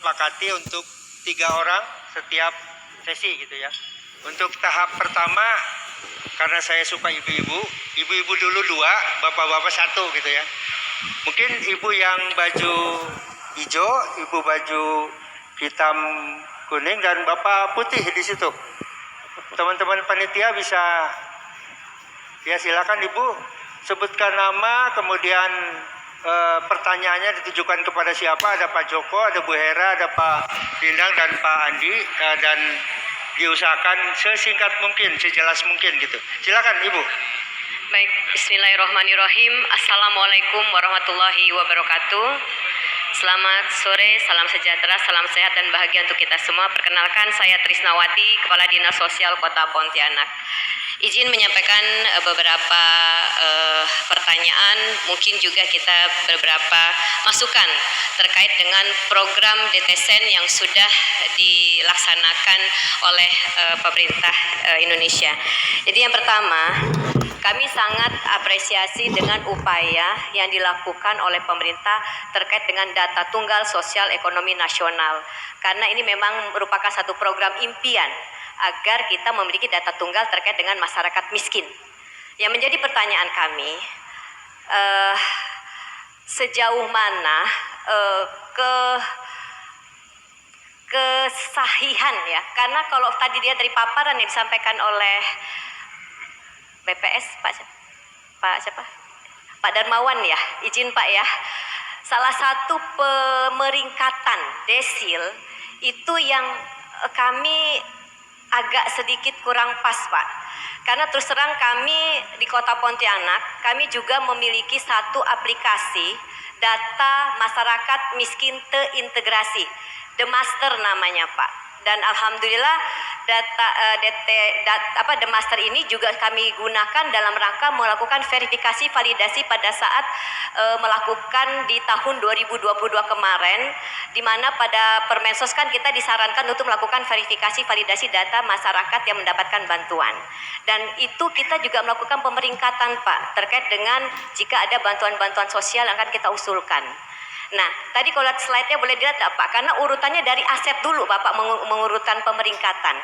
sepakati untuk 3 orang setiap sesi gitu ya. Untuk tahap pertama, karena saya suka ibu-ibu, ibu-ibu dulu 2, bapak-bapak 1 gitu ya. Mungkin ibu yang baju hijau, ibu baju hitam kuning, dan bapak putih di situ. Teman-teman panitia bisa, ya silakan ibu sebutkan nama, kemudian pertanyaannya ditujukan kepada siapa. Ada Pak Joko, ada Bu Hera, ada Pak Lindang dan Pak Andi, dan diusahakan sesingkat mungkin, sejelas mungkin gitu. Silakan ibu. Baik, bismillahirrahmanirrahim. Assalamualaikum warahmatullahi wabarakatuh. Selamat sore, salam sejahtera, salam sehat dan bahagia untuk kita semua. Perkenalkan, saya Trisnawati, Kepala Dinas Sosial Kota Pontianak. Izin menyampaikan beberapa pertanyaan, mungkin juga kita beberapa masukan terkait dengan program DTSEN yang sudah dilaksanakan oleh pemerintah Indonesia. Jadi yang pertama, kami sangat apresiasi dengan upaya yang dilakukan oleh pemerintah terkait dengan data tunggal sosial ekonomi nasional. Karena ini memang merupakan satu program impian agar kita memiliki data tunggal terkait dengan masyarakat miskin. Yang menjadi pertanyaan kami, sejauh mana kesahihan ya? Karena kalau tadi dia dari paparan yang disampaikan oleh BPS Pak Darmawan ya, izin Pak ya. Salah satu pemeringkatan desil itu yang kami agak sedikit kurang pas Pak. Karena terus terang kami di Kota Pontianak, kami juga memiliki satu aplikasi data masyarakat miskin terintegrasi, The Master namanya Pak. Dan alhamdulillah The Master ini juga kami gunakan dalam rangka melakukan verifikasi validasi pada saat melakukan di tahun 2022 kemarin, di mana pada Permensos kan kita disarankan untuk melakukan verifikasi validasi data masyarakat yang mendapatkan bantuan. Dan itu kita juga melakukan pemeringkatan Pak terkait dengan jika ada bantuan-bantuan sosial yang akan kita usulkan. Nah, tadi kalau lihat slide-nya boleh dilihat Pak, karena urutannya dari aset dulu Bapak mengurutkan pemeringkatan.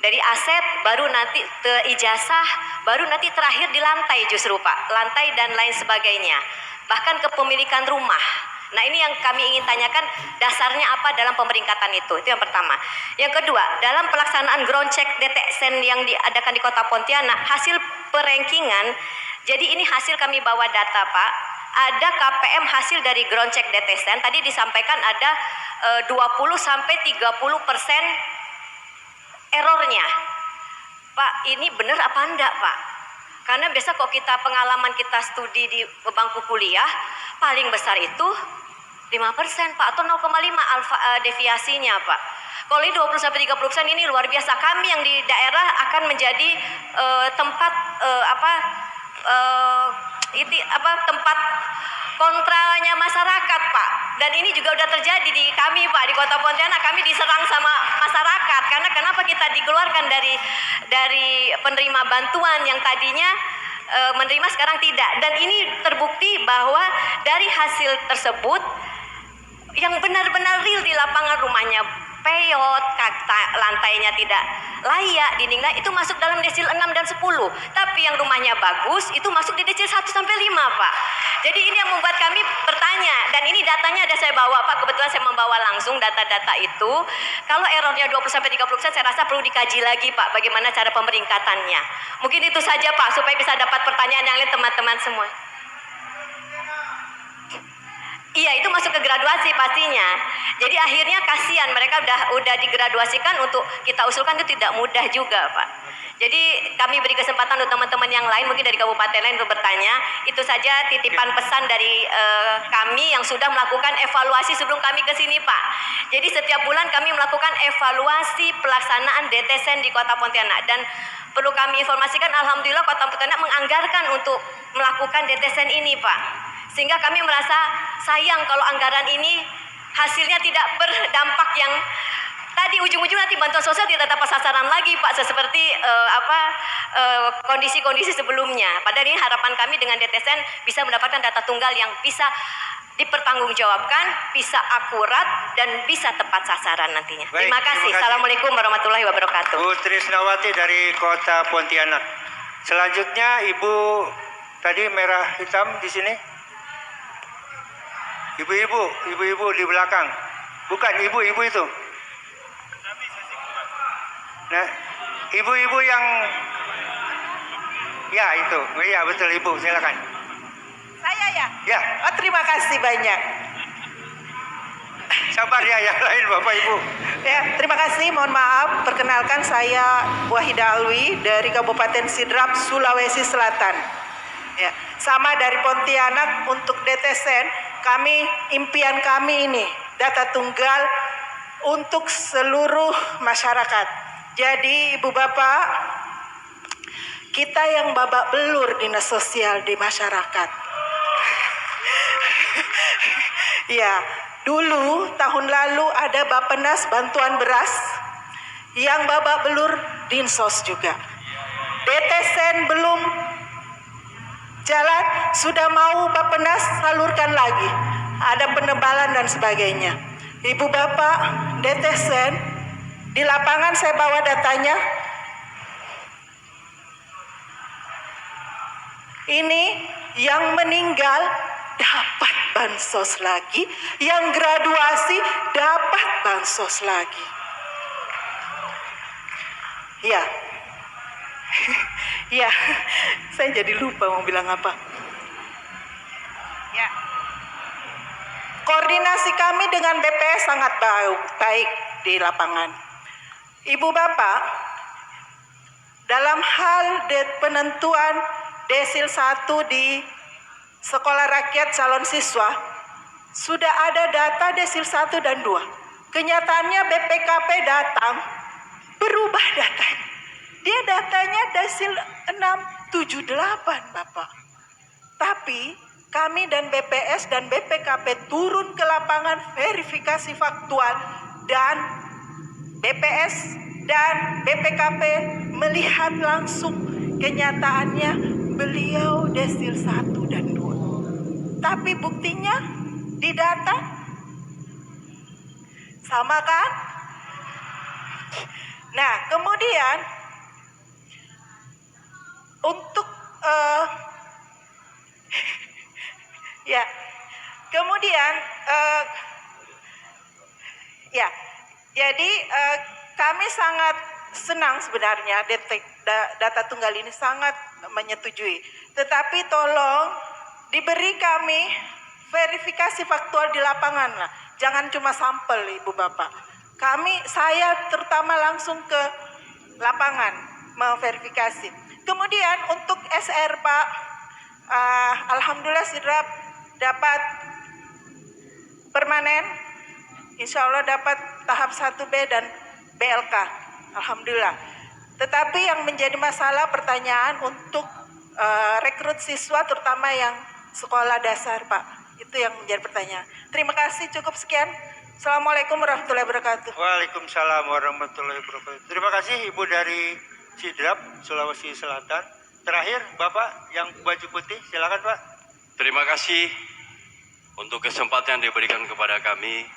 Dari aset, baru nanti ijazah, baru nanti terakhir di lantai justru Pak, lantai dan lain sebagainya. Bahkan kepemilikan rumah. Nah ini yang kami ingin tanyakan, dasarnya apa dalam pemeringkatan itu yang pertama. Yang kedua, dalam pelaksanaan ground check DTSEN yang diadakan di Kota Pontianak, hasil perankingan, jadi ini hasil kami bawa data Pak. Ada KPM hasil dari ground check DTSEN tadi disampaikan ada 20-30% errornya. Pak, ini benar apa enggak Pak? Karena biasa kok kita pengalaman kita studi di bangku kuliah, paling besar itu 5% Pak, atau 0,5 deviasinya Pak. Kalau ini 20-30% ini luar biasa. Kami yang di daerah akan menjadi tempat tempat kontranya masyarakat Pak. Dan ini juga udah terjadi di kami Pak, di Kota Pontianak. Kami diserang sama masyarakat karena kenapa kita dikeluarkan dari penerima bantuan yang tadinya menerima sekarang tidak. Dan ini terbukti bahwa dari hasil tersebut yang benar-benar real di lapangan, rumahnya peyot, lantainya tidak layak, dindingnya itu masuk dalam desil 6 dan 10. Tapi yang rumahnya bagus itu masuk di desil 1 sampai 5 Pak. Jadi ini yang membuat kami bertanya, dan ini datanya ada saya bawa Pak, kebetulan saya membawa langsung data-data itu. Kalau errornya 20-30%, saya rasa perlu dikaji lagi Pak, bagaimana cara pemeringkatannya. Mungkin itu saja Pak, supaya bisa dapat pertanyaan yang lain teman-teman semua. Iya, itu masuk ke graduasi pastinya. Jadi akhirnya kasihan, mereka udah digraduasikan, untuk kita usulkan itu tidak mudah juga Pak. Jadi kami beri kesempatan untuk teman-teman yang lain, mungkin dari kabupaten lain, untuk bertanya. Itu saja titipan pesan dari kami yang sudah melakukan evaluasi sebelum kami ke sini Pak. Jadi setiap bulan kami melakukan evaluasi pelaksanaan DTSEN di Kota Pontianak. Dan perlu kami informasikan, alhamdulillah Kota Pontianak menganggarkan untuk melakukan DTSEN ini Pak. Sehingga kami merasa sayang kalau anggaran ini hasilnya tidak berdampak yang tadi ujung-ujung nanti bantuan sosial tidak tepat sasaran lagi Pak, seperti kondisi-kondisi sebelumnya. Padahal ini harapan kami dengan DTSN bisa mendapatkan data tunggal yang bisa dipertanggungjawabkan, bisa akurat dan bisa tepat sasaran nantinya. Baik, Terima kasih. Assalamualaikum warahmatullahi wabarakatuh. Bu Trisnawati dari Kota Pontianak. Selanjutnya Ibu tadi merah hitam di sini. Ibu-ibu di belakang. Bukan ibu-ibu itu. Nah, ibu-ibu yang ya itu. Ya betul Ibu, silakan. Saya ya? Ya, Oh, terima kasih banyak. sabar ya yang lain Bapak Ibu. Ya, terima kasih. Mohon maaf. Perkenalkan saya Wahida Alwi dari Kabupaten Sidrap, Sulawesi Selatan. Ya, sama dari Pontianak. Untuk DTSN, impian kami ini data tunggal untuk seluruh masyarakat. Jadi Ibu Bapak, kita yang babak belur dinas sosial di masyarakat. Ya, dulu tahun lalu ada Bappenas bantuan beras yang babak belur Dinsos juga. DTSN belum jalan, sudah mau Bappenas salurkan lagi. Ada penebalan dan sebagainya. Ibu Bapak, DTSN di lapangan saya bawa datanya. Ini yang meninggal dapat bansos lagi, yang graduasi dapat bansos lagi. Ya, ya, saya jadi lupa mau bilang apa. Ya, koordinasi kami dengan BPS sangat baik di lapangan. Ibu Bapak, dalam hal penentuan desil 1 di Sekolah Rakyat Calon Siswa, sudah ada data desil 1 dan 2. Kenyataannya BPKP datang, berubah datanya. Dia datanya desil 6, 7, 8 Bapak. Tapi kami dan BPS dan BPKP turun ke lapangan verifikasi faktual, dan BPS dan BPKP melihat langsung kenyataannya beliau desil 1 dan 2. Tapi buktinya di data sama kan? Nah, kemudian untuk ya, kemudian ya, jadi kami sangat senang sebenarnya data tunggal ini sangat menyetujui. Tetapi tolong diberi kami verifikasi faktual di lapangan lah. Jangan cuma sampel Ibu Bapak. Saya terutama langsung ke lapangan memverifikasi. Kemudian untuk SR Pak, alhamdulillah Sidrap dapat permanen. Insya Allah dapat tahap 1B dan BLK. Alhamdulillah. Tetapi yang menjadi masalah pertanyaan untuk rekrut siswa terutama yang sekolah dasar Pak. Itu yang menjadi pertanyaan. Terima kasih, cukup sekian. Assalamualaikum warahmatullahi wabarakatuh. Waalaikumsalam warahmatullahi wabarakatuh. Terima kasih Ibu dari Sidrap, Sulawesi Selatan. Terakhir Bapak yang baju putih, silakan Pak. Terima kasih untuk kesempatan yang diberikan kepada kami.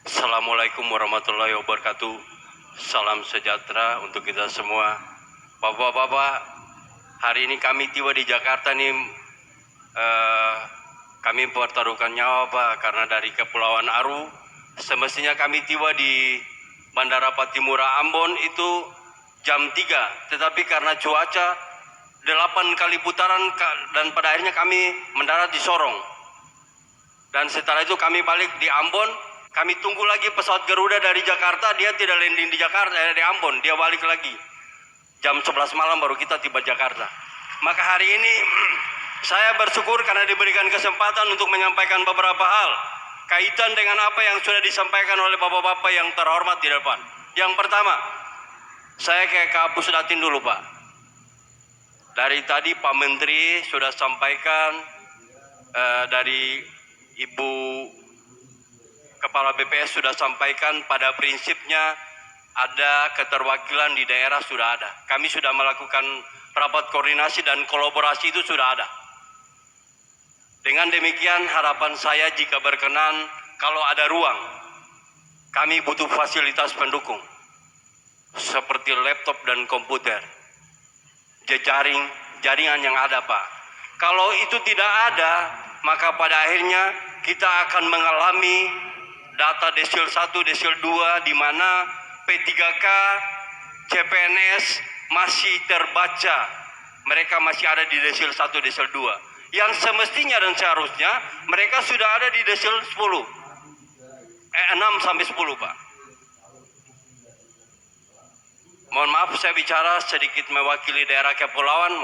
Assalamualaikum warahmatullahi wabarakatuh. Salam sejahtera untuk kita semua. Bapak-bapak, hari ini kami tiba di Jakarta nih, kami mempertaruhkan nyawa Pak, karena dari Kepulauan Aru semestinya kami tiba di Bandara Patimura Ambon itu jam 3, tetapi karena cuaca 8 kali putaran dan pada akhirnya kami mendarat di Sorong. Dan setelah itu kami balik di Ambon, kami tunggu lagi pesawat Garuda dari Jakarta, dia tidak landing di Jakarta, di Ambon, dia balik lagi. Jam 11 malam baru kita tiba Jakarta. Maka hari ini saya bersyukur karena diberikan kesempatan untuk menyampaikan beberapa hal kaitan dengan apa yang sudah disampaikan oleh bapak-bapak yang terhormat di depan. Yang pertama, saya ke Kapus Datin dulu Pak. Dari tadi Pak Menteri sudah sampaikan, dari Ibu Kepala BPS sudah sampaikan pada prinsipnya ada keterwakilan di daerah sudah ada. Kami sudah melakukan rapat koordinasi dan kolaborasi itu sudah ada. Dengan demikian harapan saya jika berkenan kalau ada ruang, kami butuh fasilitas pendukung seperti laptop dan komputer, jaringan yang ada Pak. Kalau itu tidak ada, maka pada akhirnya kita akan mengalami data desil 1, desil 2 di mana P3K, CPNS masih terbaca. Mereka masih ada di desil 1, desil 2. Yang semestinya dan seharusnya mereka sudah ada di desil 10. 6 sampai 10, Pak. Mohon maaf saya bicara sedikit mewakili daerah kepulauan.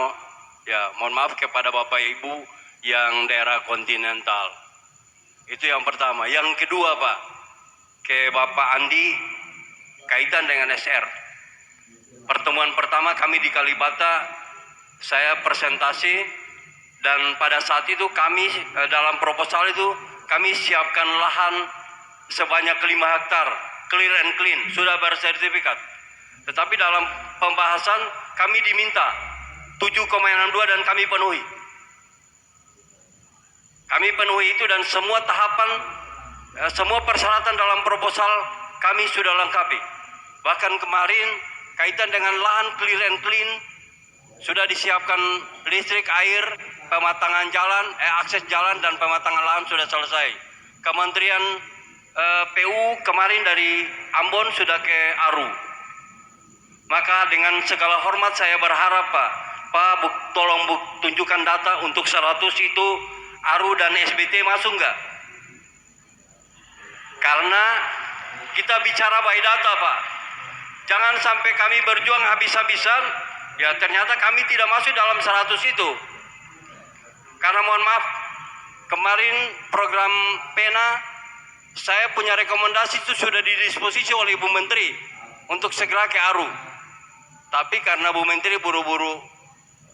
Mohon maaf kepada Bapak Ibu yang daerah kontinental. Itu yang pertama. Yang kedua, Pak, ke Bapak Andi kaitan dengan SR. Pertemuan pertama kami di Kalibata, saya presentasi dan pada saat itu kami dalam proposal itu kami siapkan lahan sebanyak 5 hektar, clear and clean, sudah bersertifikat. Tetapi dalam pembahasan kami diminta 7,62 dan kami penuhi. Kami penuhi itu dan semua tahapan, semua persyaratan dalam proposal kami sudah lengkapi. Bahkan kemarin kaitan dengan lahan clear and clean sudah disiapkan listrik, air, pematangan jalan, akses jalan dan pematangan lahan sudah selesai. Kementerian PU kemarin dari Ambon sudah ke Aru. Maka dengan segala hormat saya berharap Pak tolong tunjukkan data untuk 100 itu Aru dan SBT masuk nggak? Karena kita bicara by data Pak. Jangan sampai kami berjuang habis-habisan, ya ternyata kami tidak masuk dalam 100 itu. Karena mohon maaf, kemarin program PENA, saya punya rekomendasi itu sudah didisposisi oleh Bu Menteri untuk segera ke Aru. Tapi karena Bu Menteri buru-buru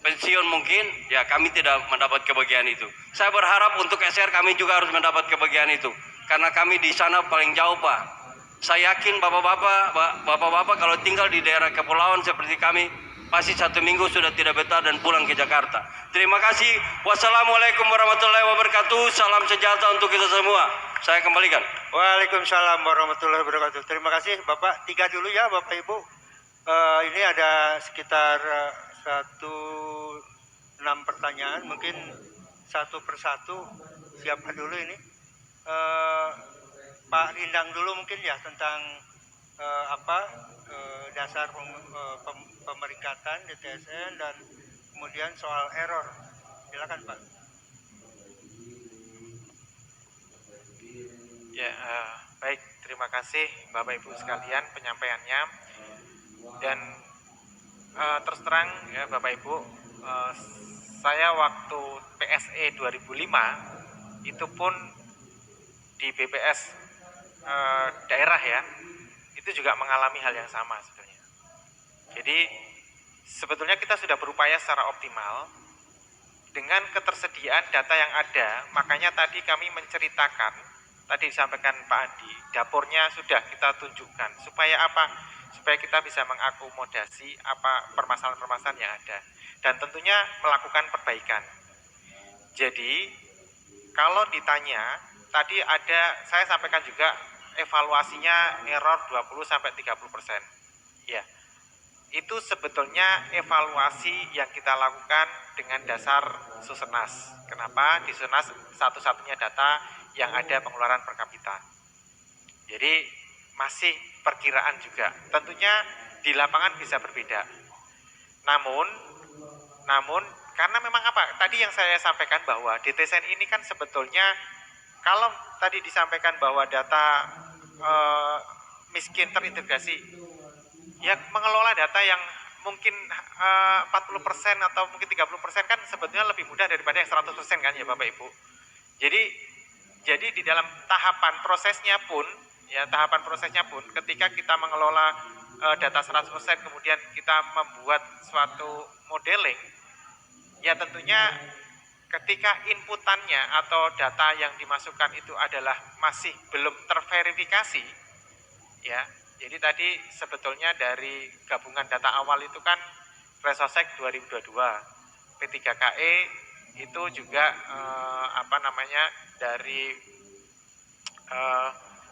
pensiun mungkin, ya kami tidak mendapat kebahagiaan itu. Saya berharap untuk SR kami juga harus mendapat kebahagiaan itu. Karena kami di sana paling jauh Pak. Saya yakin bapak-bapak kalau tinggal di daerah kepulauan seperti kami, pasti 1 minggu sudah tidak betah dan pulang ke Jakarta. Terima kasih. Wassalamualaikum warahmatullahi wabarakatuh. Salam sejahtera untuk kita semua. Saya kembalikan. Waalaikumsalam warahmatullahi wabarakatuh. Terima kasih Bapak. 3 dulu ya Bapak Ibu. Ini ada sekitar 6 pertanyaan, mungkin satu persatu siapa dulu ini. Pak Rindang dulu mungkin ya tentang dasar pemeringkatan DTSN dan kemudian soal error. Silakan Pak. Ya, baik, terima kasih Bapak Ibu sekalian penyampaiannya. Dan terus terang ya Bapak Ibu, saya waktu PSE 2005 itu pun di BPS daerah ya, itu juga mengalami hal yang sama sebenarnya. Jadi sebetulnya kita sudah berupaya secara optimal dengan ketersediaan data yang ada. Makanya tadi kami menceritakan, tadi disampaikan Pak Andi, dapurnya sudah kita tunjukkan supaya apa? Supaya kita bisa mengakomodasi apa permasalahan-permasalahan yang ada dan tentunya melakukan perbaikan. Jadi kalau ditanya tadi saya sampaikan juga evaluasinya error 20-30%. Ya, itu sebetulnya evaluasi yang kita lakukan dengan dasar Susenas. Kenapa? Di Susenas satu-satunya data yang ada pengeluaran per kapita. Jadi masih perkiraan juga. Tentunya di lapangan bisa berbeda. Namun karena memang apa? Tadi yang saya sampaikan bahwa DTSN ini kan sebetulnya kalau tadi disampaikan bahwa data miskin terintegrasi, ya mengelola data yang mungkin 40% atau mungkin 30% kan sebetulnya lebih mudah daripada yang 100% kan ya Bapak Ibu. Jadi di dalam tahapan prosesnya pun ketika kita mengelola data 100% kemudian kita membuat suatu modeling, ya tentunya ketika inputannya atau data yang dimasukkan itu adalah masih belum terverifikasi, ya Jadi tadi sebetulnya dari gabungan data awal itu kan Resosek 2022, P3KE itu juga dari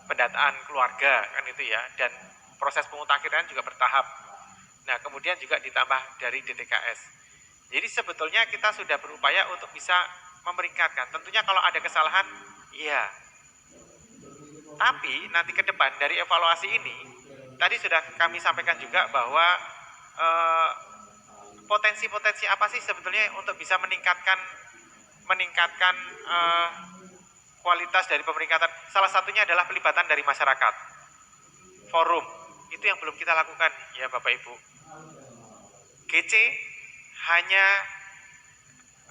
pendataan keluarga kan itu ya, dan proses pemutakhiran juga bertahap. Nah, kemudian juga ditambah dari DTKS. Jadi sebetulnya kita sudah berupaya untuk bisa memeringkatkan. Tentunya kalau ada kesalahan, iya. Tapi nanti ke depan dari evaluasi ini, tadi sudah kami sampaikan juga bahwa potensi-potensi apa sih sebetulnya untuk bisa meningkatkan kualitas dari pemeringkatan. Salah satunya adalah pelibatan dari masyarakat. Forum, itu yang belum kita lakukan ya Bapak Ibu. GC hanya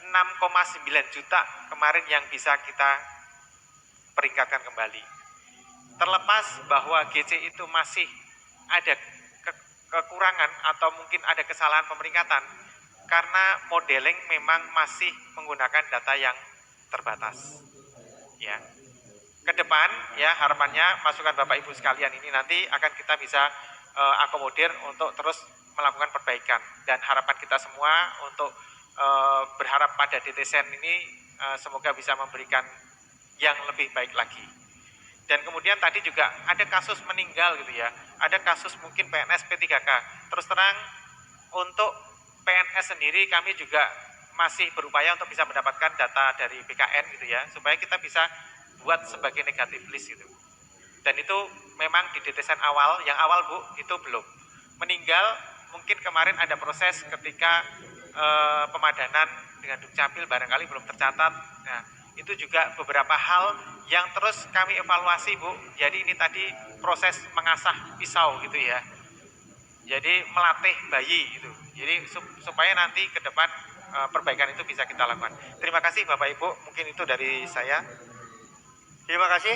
6,9 juta kemarin yang bisa kita peringkatkan kembali. Terlepas bahwa GC itu masih ada kekurangan atau mungkin ada kesalahan pemeringkatan karena modeling memang masih menggunakan data yang terbatas. Ya. Ke depan ya harapannya masukan Bapak Ibu sekalian ini nanti akan kita bisa akomodir untuk terus melakukan perbaikan, dan harapan kita semua untuk berharap pada DTSEN ini semoga bisa memberikan yang lebih baik lagi. Dan kemudian tadi juga ada kasus meninggal gitu ya, ada kasus mungkin PNS P3K. Terus terang untuk PNS sendiri kami juga masih berupaya untuk bisa mendapatkan data dari BKN gitu ya, supaya kita bisa buat sebagai negatif list gitu. Dan itu memang di DTSEN awal, yang awal Bu, itu belum. Meninggal mungkin kemarin ada proses ketika pemadanan dengan Dukcapil barangkali belum tercatat. Nah, itu juga beberapa hal yang terus kami evaluasi Bu. Jadi ini tadi proses mengasah pisau gitu ya. Jadi melatih bayi gitu. Jadi supaya nanti ke depan perbaikan itu bisa kita lakukan. Terima kasih Bapak Ibu, mungkin itu dari saya. Terima kasih.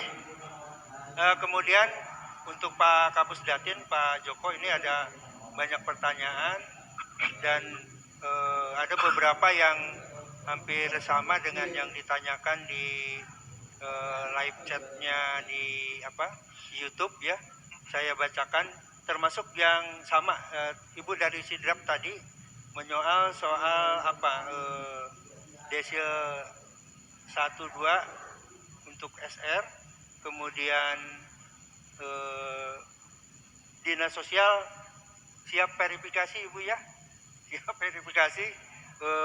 Kemudian untuk Pak Kapus Datin, Pak Joko, ini ada banyak pertanyaan dan ada beberapa yang hampir sama dengan yang ditanyakan di live chatnya di YouTube ya. Saya bacakan, termasuk yang sama Ibu dari Sidrap tadi menyoal soal desil 1, 2 untuk SR, kemudian Dinas Sosial siap verifikasi Ibu ya, siap verifikasi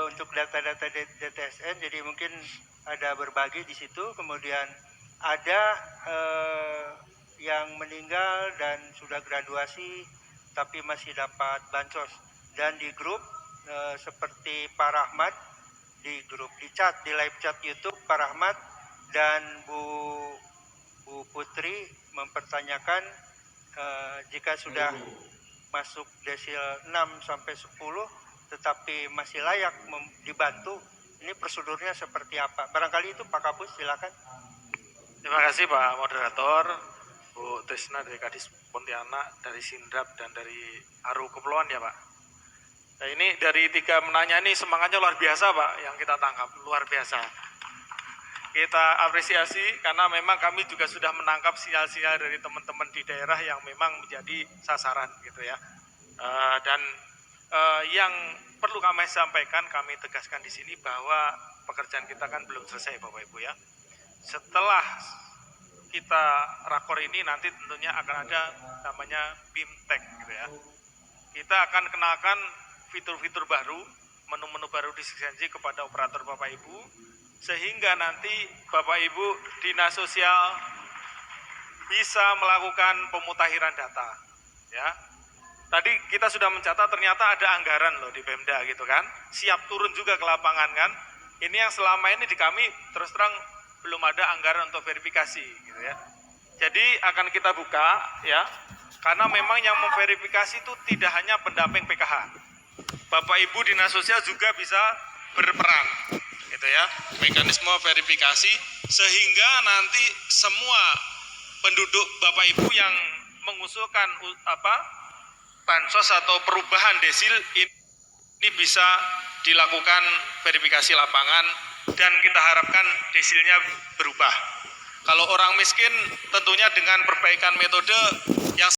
untuk data-data DTSN. Jadi mungkin ada berbagi di situ. Kemudian ada yang meninggal dan sudah graduasi tapi masih dapat bansos. Dan di grup seperti Pak Rahmat, di grup di chat, di live chat YouTube, Pak Rahmat dan Bu Putri mempertanyakan jika sudah masuk desil 6 sampai 10 tetapi masih layak dibantu, ini prosedurnya seperti apa? Barangkali itu Pak Kapus, silakan. Terima kasih Pak Moderator, Bu Trisna dari Kadis Pontianak, dari Sindrap dan dari Aru Kepulauan ya Pak. Nah ini dari 3 menanya ini semangatnya luar biasa Pak, yang kita tangkap luar biasa. Kita apresiasi karena memang kami juga sudah menangkap sinyal-sinyal dari teman-teman di daerah yang memang menjadi sasaran gitu ya. Dan yang perlu kami sampaikan, kami tegaskan di sini bahwa pekerjaan kita kan belum selesai Bapak Ibu ya. Setelah kita rakor ini nanti tentunya akan ada namanya BIMTEK gitu ya. Kita akan kenakan fitur-fitur baru, menu-menu baru disistensi kepada operator Bapak Ibu, sehingga nanti Bapak Ibu Dinas Sosial bisa melakukan pemutakhiran data ya. Tadi kita sudah mencatat ternyata ada anggaran loh di Pemda gitu kan, siap turun juga ke lapangan kan. Ini yang selama ini di kami terus terang belum ada anggaran untuk verifikasi gitu ya. Jadi akan kita buka ya, karena memang yang memverifikasi itu tidak hanya pendamping PKH. Bapak Ibu Dinas Sosial juga bisa berperan gitu ya, mekanisme verifikasi sehingga nanti semua penduduk Bapak Ibu yang mengusulkan bansos atau perubahan desil ini bisa dilakukan verifikasi lapangan dan kita harapkan desilnya berubah. Kalau orang miskin tentunya dengan perbaikan metode yang